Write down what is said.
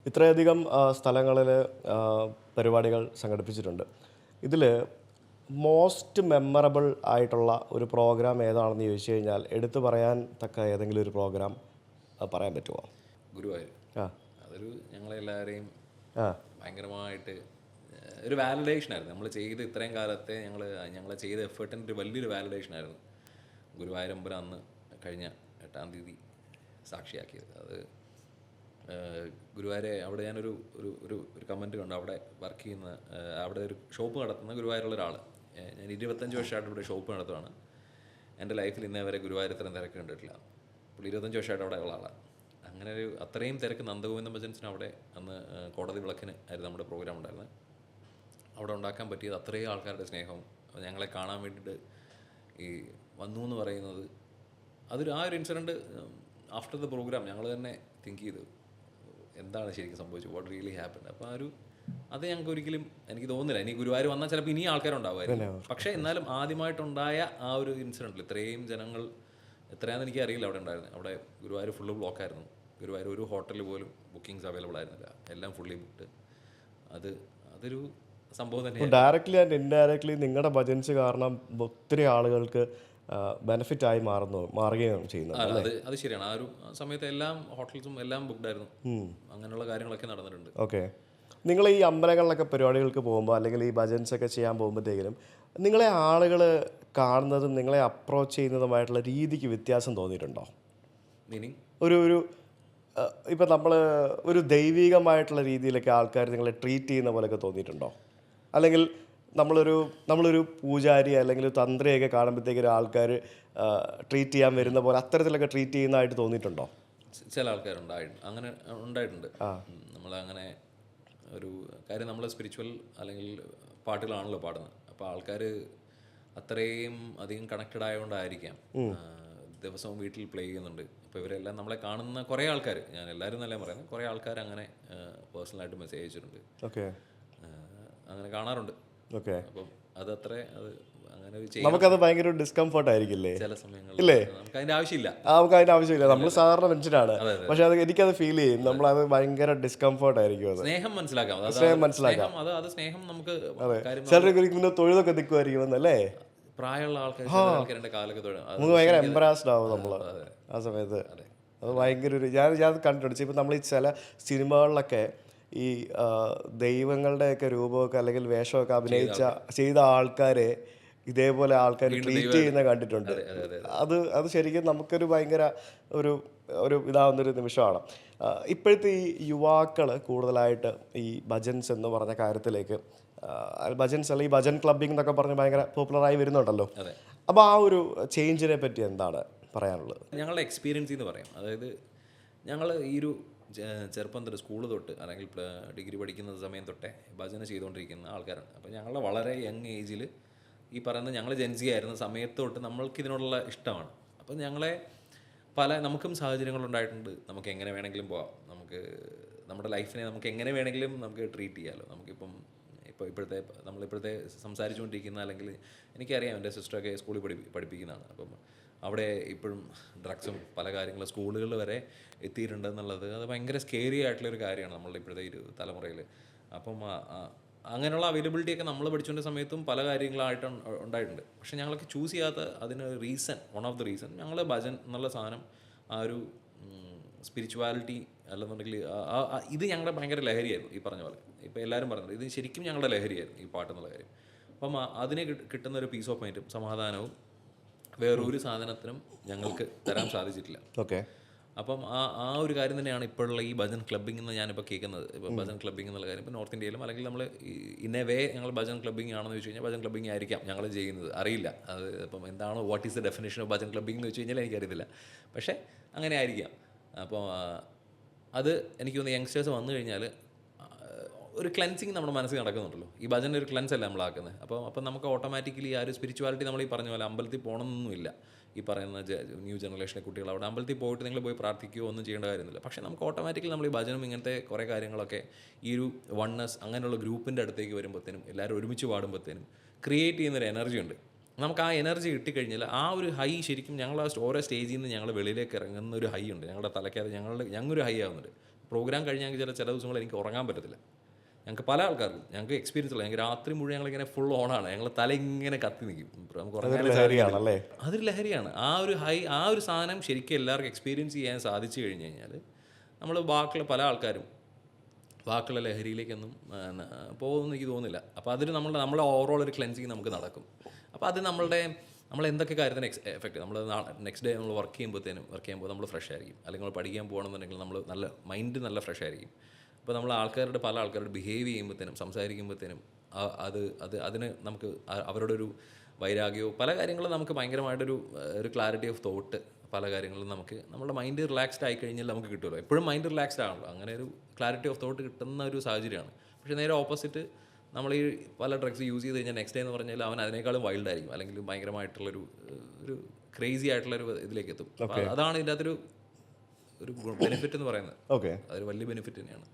ഇത്രയധികം സ്ഥലങ്ങളിൽ പരിപാടികൾ സംഘടിപ്പിച്ചിട്ടുണ്ട്. ഇതിൽ മോസ്റ്റ് മെമ്മറബിൾ ആയിട്ടുള്ള ഒരു പ്രോഗ്രാം ഏതാണെന്ന് ചോദിച്ചു കഴിഞ്ഞാൽ എടുത്തു പറയാൻ തക്ക ഏതെങ്കിലും ഒരു പ്രോഗ്രാം പറയാൻ പറ്റുമോ? ഗുരുവായൂർ. അതൊരു ഞങ്ങളെല്ലാവരെയും ആ ഭയങ്കരമായിട്ട് ഒരു വാലിഡേഷൻ ആയിരുന്നു. നമ്മൾ ചെയ്ത് ഇത്രയും കാലത്തെ ഞങ്ങൾ ചെയ്ത എഫേർട്ടിൻ്റെ ഒരു വലിയൊരു വാലിഡേഷൻ ആയിരുന്നു ഗുരുവായൂരമ്പലം അന്ന് കഴിഞ്ഞ 8-ാം തീയതി സാക്ഷിയാക്കിയത്. അത് ഗുരുവായൂരെ അവിടെ ഞാനൊരു ഒരു ഒരു ഒരു കമൻറ്റ് കണ്ടു. അവിടെ വർക്ക് ചെയ്യുന്ന അവിടെ ഒരു ഷോപ്പ് നടത്തുന്ന ഗുരുവായൂരുള്ള ഒരാൾ, ഞാൻ 25 വർഷമായിട്ട് ഇവിടെ ഷോപ്പ് നടത്തുകയാണ്. എൻ്റെ ലൈഫിൽ ഇന്നേ വരെ ഗുരുവായൂർ ഇത്രയും തിരക്ക് കണ്ടിട്ടില്ല. പുള്ളി 25 വർഷമായിട്ട് അവിടെ ഉള്ള ആളാണ്. അങ്ങനെ ഒരു അത്രയും തിരക്ക് നന്ദഗോവിന്ദ ഭജൻസിന് അവിടെ അന്ന് കോടതി വിളക്കിന് ആയിരുന്നു നമ്മുടെ പ്രോഗ്രാം ഉണ്ടായിരുന്നത്. അവിടെ ഉണ്ടാക്കാൻ പറ്റിയത് അത്രയും ആൾക്കാരുടെ സ്നേഹവും ഞങ്ങളെ കാണാൻ വേണ്ടിയിട്ട് ഈ വന്നു എന്ന് പറയുന്നത് അതൊരു ആ ഒരു ഇൻസിഡൻറ്റ് ആഫ്റ്റർ ദ പ്രോഗ്രാം ഞങ്ങൾ തന്നെ തിങ്ക് ചെയ്തു എന്താണ് ശരിക്കും സംഭവിച്ചത്, വാട്ട് റിയലി ഹാപ്പൻ. അപ്പോൾ ആ ഒരു അത് ഞങ്ങൾക്ക് ഒരിക്കലും എനിക്ക് തോന്നുന്നില്ല ഇനി ഗുരുവായൂർ വന്നാൽ ചിലപ്പോൾ ഇനി ആൾക്കാരുണ്ടാവുമായിരുന്നു. പക്ഷേ എന്നാലും ആദ്യമായിട്ടുണ്ടായ ആ ഒരു ഇൻസിഡൻറ്റിൽ ഇത്രയും ജനങ്ങൾ എത്രയാണെന്ന് എനിക്കറിയില്ല അവിടെ ഉണ്ടായിരുന്നത്. അവിടെ ഗുരുവായൂർ ഫുള്ള് ബ്ലോക്കായിരുന്നു. ഗുരുവായൂർ ഒരു ഹോട്ടലിൽ പോലും ബുക്കിങ്സ് അവൈലബിൾ ആയിരുന്നില്ല, എല്ലാം ഫുള്ളി ബുക്ക്ഡ്. അതൊരു സംഭവം തന്നെയാണ്. ഡയറക്റ്റ്ലി ആൻഡ് ഇൻഡയറക്റ്റ്ലി നിങ്ങളുടെ ഭജൻസ് കാരണം ഒത്തിരി ആളുകൾക്ക് ബെനിഫിറ്റ് ആയി മാറുകയും ചെയ്യുന്നത്. അത് ശരിയാണ്. ആ ഒരു സമയത്ത് എല്ലാം ഹോട്ടൽസും എല്ലാം ബുക്ക്ഡ് ആയിരുന്നു. അങ്ങനെയുള്ള കാര്യങ്ങളൊക്കെ നടന്നിട്ടുണ്ട്. ഓക്കെ, നിങ്ങൾ ഈ അമ്പലങ്ങളിലൊക്കെ പരിപാടികൾക്ക് പോകുമ്പോൾ അല്ലെങ്കിൽ ഈ ഭജൻസ് ഒക്കെ ചെയ്യാൻ പോകുമ്പോഴത്തേക്കിനും നിങ്ങളെ ആളുകൾ കാണുന്നതും നിങ്ങളെ അപ്രോച്ച് ചെയ്യുന്നതുമായിട്ടുള്ള രീതിക്ക് വ്യത്യാസം തോന്നിയിട്ടുണ്ടോ? മീനിങ് ഒരു ഇപ്പം നമ്മൾ ഒരു ദൈവികമായിട്ടുള്ള രീതിയിലൊക്കെ ആൾക്കാർ നിങ്ങളെ ട്രീറ്റ് ചെയ്യുന്ന പോലെയൊക്കെ തോന്നിയിട്ടുണ്ടോ? അല്ലെങ്കിൽ നമ്മളൊരു പൂജാരി അല്ലെങ്കിൽ ഒരു തന്ത്രിയൊക്കെ കാണുമ്പോഴത്തേക്കൊരു ആൾക്കാർ ട്രീറ്റ് ചെയ്യാൻ വരുന്ന പോലെ അത്തരത്തിലൊക്കെ ട്രീറ്റ് ചെയ്യുന്നതായിട്ട് തോന്നിയിട്ടുണ്ടോ? ചില ആൾക്കാരുണ്ടായിട്ടുണ്ട്, അങ്ങനെ ഉണ്ടായിട്ടുണ്ട്. നമ്മളങ്ങനെ ഒരു കാര്യം, നമ്മൾ സ്പിരിച്വൽ അല്ലെങ്കിൽ പാട്ടുകളാണല്ലോ പാടുന്നത്. അപ്പോൾ ആൾക്കാർ അത്രയും അധികം കണക്റ്റഡ് ആയതുകൊണ്ടായിരിക്കാം ദിവസവും വീട്ടിൽ പ്ലേ ചെയ്യുന്നുണ്ട്. അപ്പോൾ ഇവരെല്ലാം നമ്മളെ കാണുന്ന കുറേ ആൾക്കാർ, ഞാൻ എല്ലാവരും നല്ല പറയുന്നത്, കുറേ ആൾക്കാർ അങ്ങനെ പേഴ്സണലായിട്ട് മെസ്സേജ് അയച്ചിട്ടുണ്ട്. ഓക്കെ, അങ്ങനെ കാണാറുണ്ട്. ഓക്കെ, അപ്പം അതത്ര അത് അങ്ങനെ നമുക്കത് ഭയങ്കര ഡിസ്കംഫർട്ട് ആയിരിക്കില്ലേ ചില സമയങ്ങളിൽ? ഇല്ലേ, നമുക്ക് അതിൻ്റെ ആവശ്യമില്ല. നമുക്ക് അതിൻ്റെ ആവശ്യമില്ല, നമ്മൾ സാധാരണ മനുഷ്യരാണ്. പക്ഷെ എനിക്കത് ഫീൽ ചെയ്യും, നമ്മളത് ഭയങ്കര ഡിസ്കംഫർട്ട് ആയിരിക്കും. അത് സ്നേഹം മനസ്സിലാക്കാം, അത് സ്നേഹം നമുക്ക് ചിലർക്ക് തൊഴുതൊക്കെ നിൽക്കുമായിരിക്കും എന്നല്ലേ, പ്രായമുള്ള ആൾക്കാരുടെ കാലൊക്കെ നമുക്ക് ഭയങ്കര എംബറാസ്ഡ് ആവും നമ്മൾ ആ സമയത്ത്. അത് ഭയങ്കര ഒരു ഞാൻ കണ്ടുപിടിച്ചു. ഇപ്പം നമ്മൾ ഈ ചില സിനിമകളിലൊക്കെ ഈ ദൈവങ്ങളുടെയൊക്കെ രൂപമൊക്കെ അല്ലെങ്കിൽ വേഷമൊക്കെ ചെയ്ത ആൾക്കാരെ ഇതേപോലെ ആൾക്കാർ ട്രീറ്റ് ചെയ്യുന്ന കണ്ടിട്ടുണ്ട്. അത് ശരിക്കും നമുക്കൊരു ഭയങ്കര ഒരു ഇതാവുന്നൊരു നിമിഷമാണ്. ഇപ്പോഴത്തെ ഈ യുവാക്കൾ കൂടുതലായിട്ട് ഈ ഭജൻസ് എന്ന് പറഞ്ഞ കാര്യത്തിലേക്ക്, ഭജൻസ് അല്ലെങ്കിൽ ഭജൻ ക്ലബ്ബിംഗ് എന്നൊക്കെ പറഞ്ഞ് ഭയങ്കര പോപ്പുലറായി വരുന്നുണ്ടല്ലോ. അപ്പോൾ ആ ഒരു ചേഞ്ചിനെ പറ്റി എന്താണ് പറയാനുള്ളത്? ഞങ്ങളുടെ എക്സ്പീരിയൻസ് എന്ന് പറയാം. അതായത് ഞങ്ങൾ ഈ ഒരു ചെറുപ്പം തൊട്ട് സ്കൂൾ തൊട്ട് അല്ലെങ്കിൽ ഡിഗ്രി പഠിക്കുന്ന സമയം തൊട്ടേ ഭജന ചെയ്തുകൊണ്ടിരിക്കുന്ന ആൾക്കാരാണ്. അപ്പോൾ ഞങ്ങളുടെ വളരെ യങ് ഏജിൽ ഈ പറയുന്ന ഞങ്ങൾ ജെൻസി ആയിരുന്ന സമയത്ത് തൊട്ട് നമ്മൾക്ക് ഇതിനോടുള്ള ഇഷ്ടമാണ്. അപ്പോൾ നമുക്കും സാഹചര്യങ്ങളുണ്ടായിട്ടുണ്ട്. നമുക്ക് എങ്ങനെ വേണമെങ്കിലും പോവാം, നമ്മുടെ ലൈഫിനെ നമുക്ക് എങ്ങനെ വേണമെങ്കിലും നമുക്ക് ട്രീറ്റ് ചെയ്യാമല്ലോ. നമ്മളിപ്പോഴത്തെ സംസാരിച്ചുകൊണ്ടിരിക്കുന്ന, അല്ലെങ്കിൽ എനിക്കറിയാം എൻ്റെ സിസ്റ്ററൊക്കെ സ്കൂളിൽ പഠിപ്പിക്കുന്നതാണ്. അപ്പം അവിടെ ഇപ്പോഴും ഡ്രഗ്സും പല കാര്യങ്ങളും സ്കൂളുകളിൽ വരെ എത്തിയിട്ടുണ്ടെന്നുള്ളത് അത് ഭയങ്കര സ്കേറി ആയിട്ടുള്ളൊരു കാര്യമാണ് നമ്മളുടെ ഇപ്പോഴത്തെ ഒരു തലമുറയിൽ. അപ്പം അങ്ങനെയുള്ള അവൈലബിലിറ്റിയൊക്കെ നമ്മൾ പഠിച്ചുകൊണ്ട സമയത്തും പല കാര്യങ്ങളായിട്ട് ഉണ്ടായിട്ടുണ്ട്. പക്ഷേ ഞങ്ങളൊക്കെ ചൂസ് ചെയ്യാത്ത അതിന് വൺ ഓഫ് ദ റീസൺ ഞങ്ങൾ ഭജൻ എന്നുള്ള സാധനം, ആ ഒരു സ്പിരിച്വാലിറ്റി അല്ലെന്നുണ്ടെങ്കിൽ ഇത് ഞങ്ങളുടെ ഭയങ്കര ലഹരിയായിരുന്നു. ഈ പറഞ്ഞ പോലെ ഇപ്പോൾ എല്ലാവരും പറയുന്നത് ഇത് ശരിക്കും ഞങ്ങളുടെ ലഹരിയായിരുന്നു ഈ പാട്ടെന്നുള്ള കാര്യം. അപ്പം അതിന് കിട്ടുന്ന ഒരു പീസ് ഓഫ് മൈൻഡും സമാധാനവും വേറൊരു സാധനത്തിനും ഞങ്ങൾക്ക് തരാൻ സാധിച്ചിട്ടില്ല. ഓക്കെ, അപ്പം ആ ഒരു കാര്യം തന്നെയാണ് ഇപ്പോഴുള്ള ഈ ഭജൻ ക്ലബ്ബിംഗ് എന്ന് ഞാനിപ്പോൾ കേൾക്കുന്നത്. ഇപ്പോൾ ഭജൻ ക്ലബ്ബിംഗ് എന്നുള്ള കാര്യം ഇപ്പോൾ നോർത്ത് ഇന്ത്യയിലും അല്ലെങ്കിൽ നമ്മൾ ഇൻ എ വേ ഞങ്ങൾ ഭജൻ ക്ലബ്ബിംഗ് ആണെന്ന് വെച്ച് കഴിഞ്ഞാൽ ഭജൻ ക്ലബ്ബിംഗ് ആയിരിക്കാം ഞങ്ങൾ ചെയ്യുന്നത്, അറിയില്ല. അത് ഇപ്പം എന്താണോ, what is the definition of bhajan clubbing എന്ന് വെച്ച് കഴിഞ്ഞാൽ എനിക്കറിയത്തില്ല. പക്ഷേ അങ്ങനെ ആയിരിക്കാം. അപ്പോൾ അത് എനിക്ക് തോന്നുന്നു യങ്സ്റ്റേഴ്സ് വന്നു കഴിഞ്ഞാൽ ഒരു ക്ലെൻസിങ് നമ്മുടെ മനസ്സിൽ നടക്കുന്നുണ്ടല്ലോ. ഈ ഭജൻ്റെ ഒരു ക്ലെൻസ് അല്ല നമ്മളാക്കുന്നത്. അപ്പം നമുക്ക് ഓട്ടോമാറ്റിക്കലി ആ ഒരു സ്പിരിച്വാലിറ്റി നമ്മൾ ഈ പറഞ്ഞ പോലെ അമ്പലത്തിൽ പോകണമെന്നൊന്നുമില്ല. ഈ പറയുന്ന ന്യൂ ജനറേഷനെ കുട്ടികൾ അവിടെ അമ്പലത്തിൽ പോയിട്ട് നിങ്ങൾ പോയി പ്രാർത്ഥിക്കുകയോ ഒന്നും ചെയ്യേണ്ട കാര്യമൊന്നുമില്ല. പക്ഷേ നമുക്ക് ഓട്ടോമാറ്റിക്കലി നമ്മൾ ഈ ഭജനം ഇങ്ങനത്തെ കുറേ കാര്യങ്ങളൊക്കെ ഈ ഒരു വൺനെസ് അങ്ങനെയുള്ള ഗ്രൂപ്പിൻ്റെ അടുത്തേക്ക് വരുമ്പോഴത്തേനും എല്ലാവരും ഒരുമിച്ച് പാടുമ്പോഴത്തേനും ക്രിയേറ്റ് ചെയ്യുന്നൊരു എനർജി ഉണ്ട്. നമുക്ക് ആ എനർജി കിട്ടിക്കഴിഞ്ഞാൽ ആ ഒരു ഹൈ ശരിക്കും ഞങ്ങൾ ഓരോ സ്റ്റേജിൽ നിന്ന് ഞങ്ങൾ വെളിയിലേക്ക് ഇറങ്ങുന്ന ഒരു ഹൈ ഉണ്ട് ഞങ്ങളുടെ തലയ്ക്കകത്ത്. ഞങ്ങളൊരു ഹൈ ആവുന്നുണ്ട്. പ്രോഗ്രാം കഴിഞ്ഞാൽ ചില ദിവസങ്ങൾ എനിക്ക് ഉറങ്ങാൻ പറ്റത്തില്ല. ഞങ്ങൾക്ക് പല ആൾക്കാർക്കും ഞങ്ങൾക്ക് എക്സ്പീരിയൻസ് ഉള്ള ഞങ്ങൾക്ക് രാത്രി മുഴുവൻ ഞങ്ങളിങ്ങനെ ഫുൾ ഓണാണ്. ഞങ്ങൾ തല ഇങ്ങനെ കത്തി നിൽക്കും. നമുക്ക് ഉറങ്ങാൻ ലഹരിയാണല്ലേ? അതൊരു ലഹരിയാണ്. ആ ഒരു സാധനം ശരിക്കും എല്ലാവർക്കും എക്സ്പീരിയൻസ് ചെയ്യാൻ സാധിച്ചു കഴിഞ്ഞ് കഴിഞ്ഞാൽ നമ്മൾ ബാക്കിയുള്ള പല ആൾക്കാരും ബാക്കിയുള്ള ലഹരിയിലേക്കൊന്നും പോകുമെന്ന് എനിക്ക് തോന്നുന്നില്ല. അപ്പോൾ അതിൽ നമ്മളെ ഓവറോൾ ഒരു ക്ലെൻസിങ് നമുക്ക് നടക്കും. അപ്പോൾ അത് നമ്മൾ എന്തൊക്കെ കാര്യത്തിന് എഫക്റ്റ് നമ്മൾ നെക്സ്റ്റ് ഡേ നമ്മൾ വർക്ക് ചെയ്യുമ്പോൾ നമ്മൾ ഫ്രഷ് ആയിരിക്കും. അല്ലെങ്കിൽ നമ്മൾ പഠിക്കാൻ പോകണമെന്നുണ്ടെങ്കിൽ നമ്മൾ നല്ല മൈൻഡ് നല്ല ഫ്രഷ് ആയിരിക്കും. അപ്പോൾ നമ്മൾ പല ആൾക്കാരോട് ബിഹേവ് ചെയ്യുമ്പോഴത്തേനും സംസാരിക്കുമ്പോഴത്തേനും അതിന് നമുക്ക് അവരോടൊരു വൈരാഗ്യവും പല കാര്യങ്ങളും നമുക്ക് ഭയങ്കരമായിട്ടൊരു ക്ലാരിറ്റി ഓഫ് തോട്ട് പല കാര്യങ്ങളും നമ്മുടെ മൈൻഡ് റിലാക്സ്ഡ് ആയി കഴിഞ്ഞാൽ നമുക്ക് കിട്ടുമല്ലോ. എപ്പോഴും മൈൻഡ് റിലാക്സ്ഡ് ആണല്ലോ. അങ്ങനെ ഒരു ക്ലാരിറ്റി ഓഫ് തോട്ട് കിട്ടുന്ന ഒരു സാഹചര്യമാണ്. പക്ഷേ നേരെ ഓപ്പോസിറ്റ് നമ്മൾ ഈ പല ഡ്രഗ്സ് യൂസ് ചെയ്ത് കഴിഞ്ഞാൽ നെക്സ്റ്റ് ഡേ എന്ന് പറഞ്ഞാൽ അവൻ അതിനേക്കാളും വൈൽഡ് ആയിരിക്കും, അല്ലെങ്കിൽ ഭയങ്കരമായിട്ടുള്ളൊരു ക്രേസി ആയിട്ടുള്ളൊരു ഇതിലേക്ക് എത്തും. അതാണ് ഇതിൻ്റെ അകത്തൊരു ബെനിഫിറ്റ് എന്ന് പറയുന്നത്. ഓക്കെ, അതൊരു വലിയ ബെനിഫിറ്റ് തന്നെയാണ്.